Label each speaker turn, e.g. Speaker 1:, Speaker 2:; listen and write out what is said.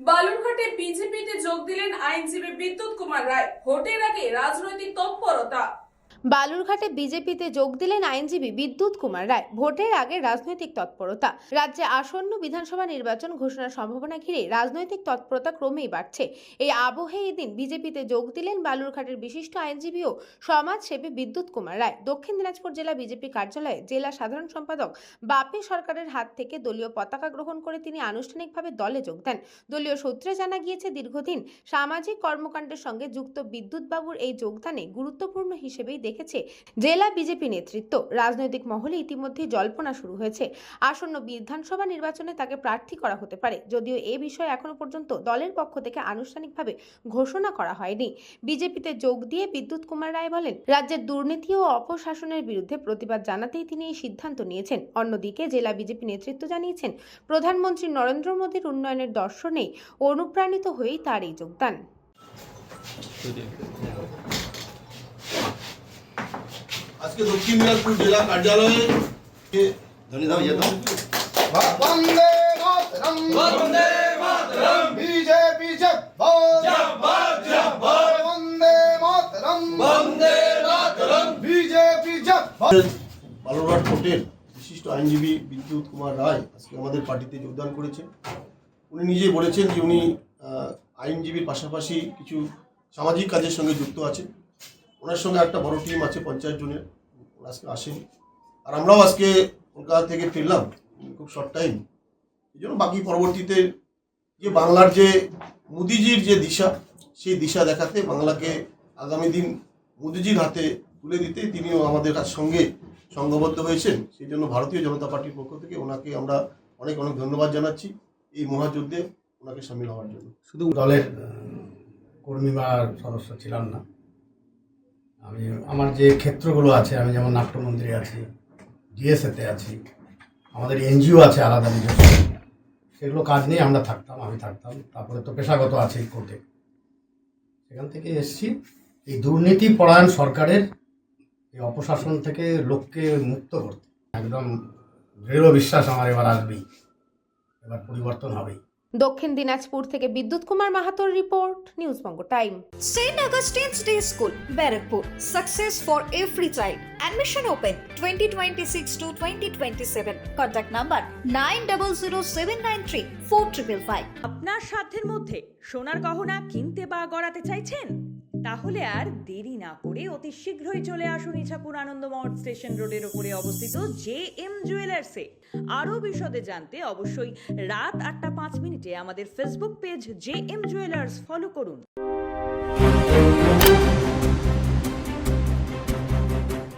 Speaker 1: বালুরঘাটে বিজেপিতে যোগ দিলেন আইনজীবী বিদ্যুৎ কুমার রায়। ভোটের আগে রাজনৈতিক তৎপরতা।
Speaker 2: বালুরঘাটে বিজেপিতে যোগ দিলেন আইনজীবী বিদ্যুৎ কুমার রায়। ভোটের আগে রাজনৈতিক তৎপরতা। রাজ্যে আসন্ন বিধানসভা নির্বাচন ঘোষণার সম্ভাবনা ঘিরে রাজনৈতিক তৎপরতা ক্রমেই বাড়ছে। এই আবহে এদিন বিজেপিতে যোগ দিলেন বালুরঘাটের বিশিষ্ট আইনজীবী ও সমাজসেবী বিদ্যুৎ কুমার রায়। দক্ষিণ দিনাজপুর জেলা বিজেপি কার্যালয়ে জেলা সাধারণ সম্পাদক বাপি সরকারের হাত থেকে দলীয় পতাকা গ্রহণ করে তিনি আনুষ্ঠানিকভাবে দলে যোগ দেন। দলীয় সূত্রে জানা গিয়েছে, দীর্ঘদিন সামাজিক কর্মকাণ্ডের সঙ্গে যুক্ত বিদ্যুৎ বাবুর এই যোগদানে গুরুত্বপূর্ণ হিসেবেই দেখেছে জেলা বিজেপি নেতৃত্ব। রাজনৈতিক মহলে ইতিমধ্যে জল্পনা শুরু হয়েছে, আসন্ন বিধানসভা নির্বাচনে তাকে প্রার্থী করা হতে পারে। যদিও এ বিষয়ে এখনো পর্যন্ত দলের পক্ষ থেকে আনুষ্ঠানিকভাবে ঘোষণা করা হয়নি। বিজেপিতে যোগ দিয়ে বিদ্যুৎ কুমার রায় বলেন, রাজ্যের দুর্নীতি ও অপশাসনের বিরুদ্ধে প্রতিবাদ জানাতেই তিনি এই সিদ্ধান্ত নিয়েছেন। অন্যদিকে জেলা বিজেপি নেতৃত্ব জানিয়েছেন, প্রধানমন্ত্রী নরেন্দ্র মোদীর উন্নয়নের দর্শনে অনুপ্রাণিত হয়েই তার এই যোগদান।
Speaker 3: আজকে দক্ষিণ দিনাজপুর জেলা কার্যালয়ে
Speaker 4: বন্দে মাতরম বন্দে মাতরম বিজেপি জিন্দাবাদ জিন্দাবাদ বন্দে মাতরম বিজেপি জিন্দাবাদ।
Speaker 3: বালুরঘাট কোর্টের বিশিষ্ট আইনজীবী বিদ্যুৎ কুমার রায় আজকে আমাদের পার্টিতে যোগদান করেছেন। উনি নিজে বলেছেন যে উনি আইনজীবীর পাশাপাশি কিছু সামাজিক কাজের সঙ্গে যুক্ত আছেন। ওনার সঙ্গে একটা বড় টিম আছে 50 জনের, আজকে আসেনি। আর আমরাও আজকে কলকাতা থেকে ফিরলাম খুব শর্ট টাইম। এই জন্য বাকি পরবর্তীতে যে বাংলার যে মোদিজির যে দিশা, সেই দিশা দেখাতে, বাংলাকে আগামী দিন মোদিজির হাতে তুলে দিতে তিনিও আমাদের সঙ্গে সংঘবদ্ধ হয়েছেন। সেই জন্য ভারতীয় জনতা পার্টির পক্ষ থেকে ওনাকে আমরা অনেক অনেক ধন্যবাদ জানাচ্ছি এই মহাযুদ্ধে ওনাকে সামিল হওয়ার জন্য।
Speaker 5: শুধু দলের কর্মী বা সদস্য ছিলাম না, আমি আমার যে ক্ষেত্রগুলো আছে, আমি যেমন নাট্যমন্ত্রী আছি, ডিএসএতে আছি, আমাদের এনজিও আছে আলাদা নিজস্ব, সেগুলো কাজ নিয়ে আমরা থাকতাম, আমি থাকতাম। তারপরে তো পেশাগত আছে কোর্টে, সেখান থেকে এসেছি। এই দুর্নীতি পরায়ণ সরকারের এই অপশাসন থেকে লোককে মুক্ত করতে একদম দৃঢ় বিশ্বাস আমার এবার আসবেই, এবার পরিবর্তন হবেই।
Speaker 2: দক্ষিণ দিনাজপুর থেকে বিদ্যুৎ Kumar মাহাতোর report, news Banga time.
Speaker 6: St. Augustine's Day School, Barrackpur. Success for every child. Admission open 2026 to 2027. Contact number 9007934555.
Speaker 7: আপনার সাধ্যের মধ্যে সোনার গহনা কিনতে বা গড়াতে চাইছেন? তাহলে আর দেরি না করে অতি শীঘ্রই চলে আসুন ইছাপুর আনন্দমঠ স্টেশন রোডের উপরে অবস্থিত JM জুয়েলার্সে। আরও বিশদে জানতে অবশ্যই রাত 8টা 5 মিনিটে আমাদের Facebook page JM jewellers follow করুন।